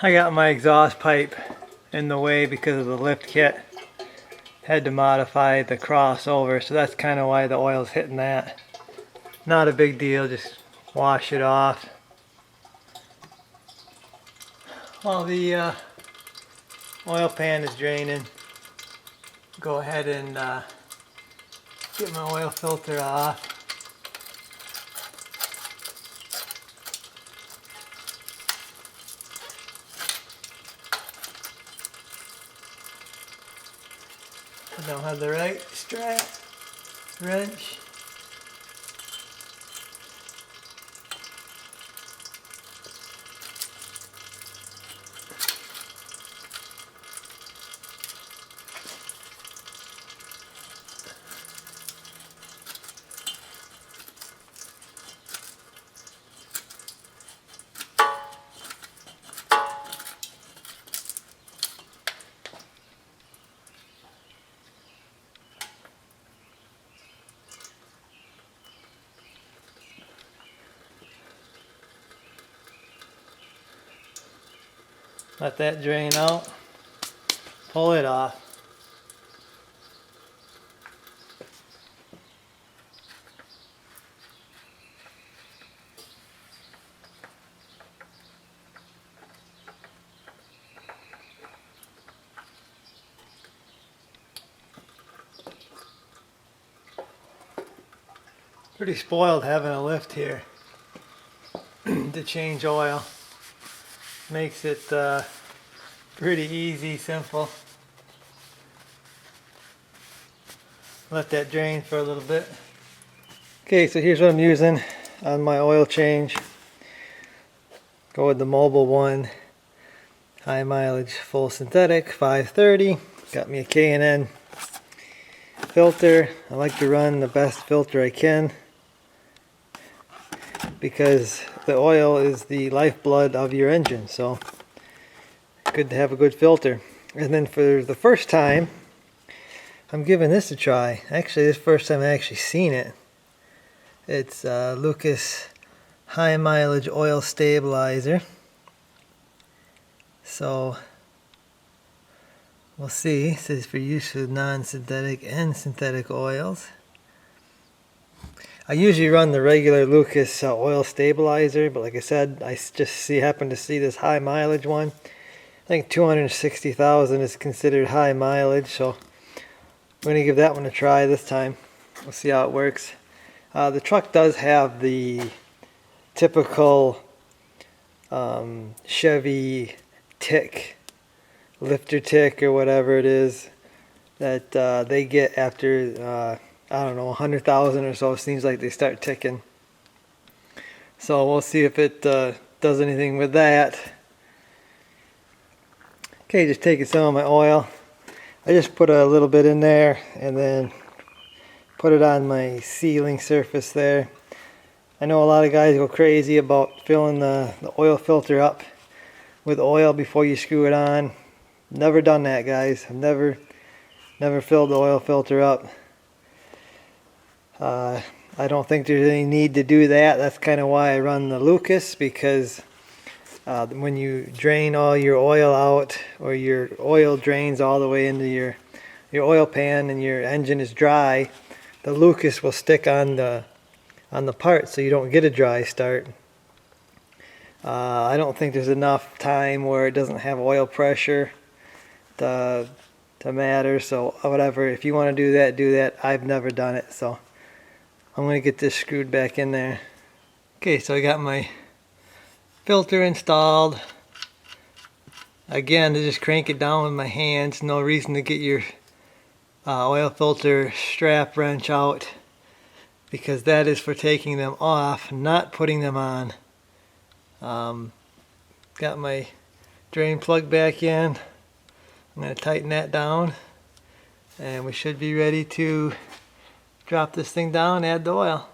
I got my exhaust pipe in the way because of the lift kit. Had to modify the crossover, so that's kind of why the oil's hitting that. Not a big deal, just wash it off. While the oil pan is draining, go ahead and get my oil filter off. I don't have the right strap, wrench. Let that drain out, pull it off. Pretty spoiled having a lift here to change oil. Makes it pretty easy, simple. Let that drain for a little bit. Okay, so here's what I'm using on my oil change. Go with the Mobile one, high mileage full synthetic 530. Got me a K&N filter. I like to run the best filter I can because the oil is the lifeblood of your engine, so good to have a good filter. And then for the first time, I'm giving this a try. Actually, this is the first time I actually seen it. It's Lucas high mileage oil stabilizer. So we'll see. It says for use with non-synthetic and synthetic oils. I usually run the regular Lucas oil stabilizer, but like I said, I just happen to see this high mileage one. I think 260,000 is considered high mileage, so I'm going to give that one a try this time. We'll see how it works. The truck does have the typical Chevy tick, lifter tick or whatever it is that they get after I don't know, 100,000 or so. It seems like they start ticking. So we'll see if it does anything with that. Okay, just taking some of my oil. I just put a little bit in there and then put it on my sealing surface there. I know a lot of guys go crazy about filling the oil filter up with oil before you screw it on. Never done that, guys. I've never filled the oil filter up. I I don't think there's any need to do that. That's kind of why I run the Lucas, because when you drain all your oil out, or your oil drains all the way into your oil pan and your engine is dry, the Lucas will stick on the part so you don't get a dry start. I don't think there's enough time where it doesn't have oil pressure to matter. So whatever, if you want to do that, do that. I've never done it, so I'm going to get this screwed back in there. Okay, so I got my filter installed. Again, to just crank it down with my hands. No reason to get your oil filter strap wrench out, because that is for taking them off, not putting them on. Got my drain plug back in. I'm going to tighten that down, and we should be ready to drop this thing down and add the oil.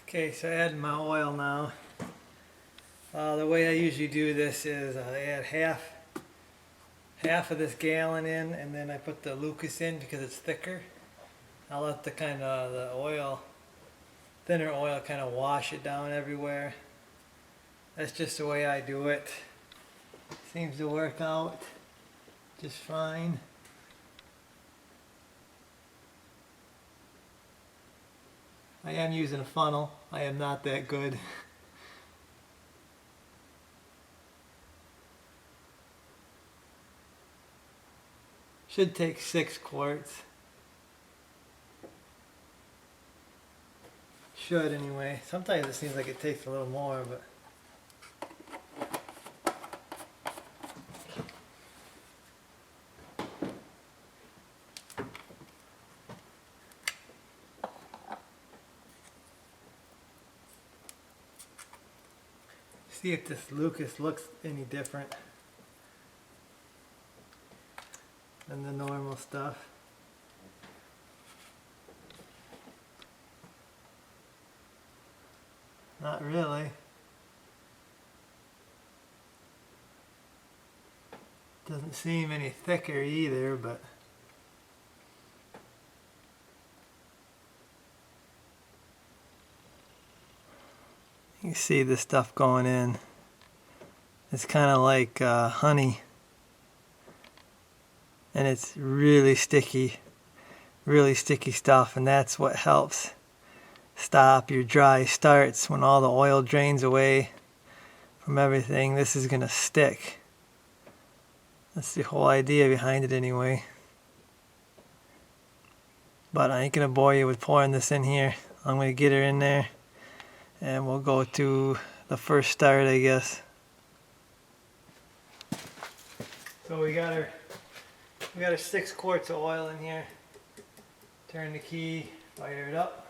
Okay, so adding my oil now. The way I usually do this is I add half of this gallon in, and then I put the Lucas in because it's thicker. I'll let the thinner oil kind of wash it down everywhere. That's just the way I do it. Seems to work out just fine. I am using a funnel. I am not that good. Should take 6 quarts. Should anyway. Sometimes it seems like it takes a little more, but see if this Lucas looks any different than the normal stuff. Not really. Doesn't seem any thicker either, but you can see the stuff going in. It's kind of like honey, and it's really sticky stuff, and that's what helps stop your dry starts. When all the oil drains away from everything, this is gonna stick. That's the whole idea behind it anyway. But I ain't gonna bore you with pouring this in here. I'm gonna get her in there, and we'll go to the first start, I guess. So we got our 6 quarts of oil in here. Turn the key, fire it up.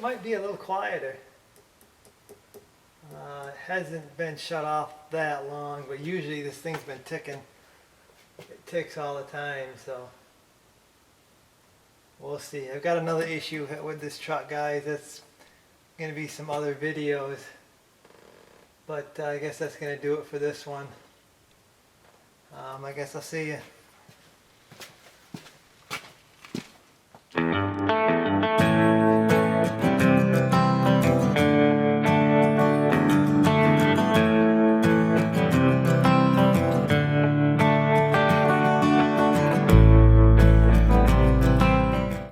Might be a little quieter. It hasn't been shut off that long, but usually this thing's been ticking. It ticks all the time, so we'll see. I've got another issue with this truck, guys. That's going to be some other videos. But I guess that's going to do it for this one. I guess I'll see you.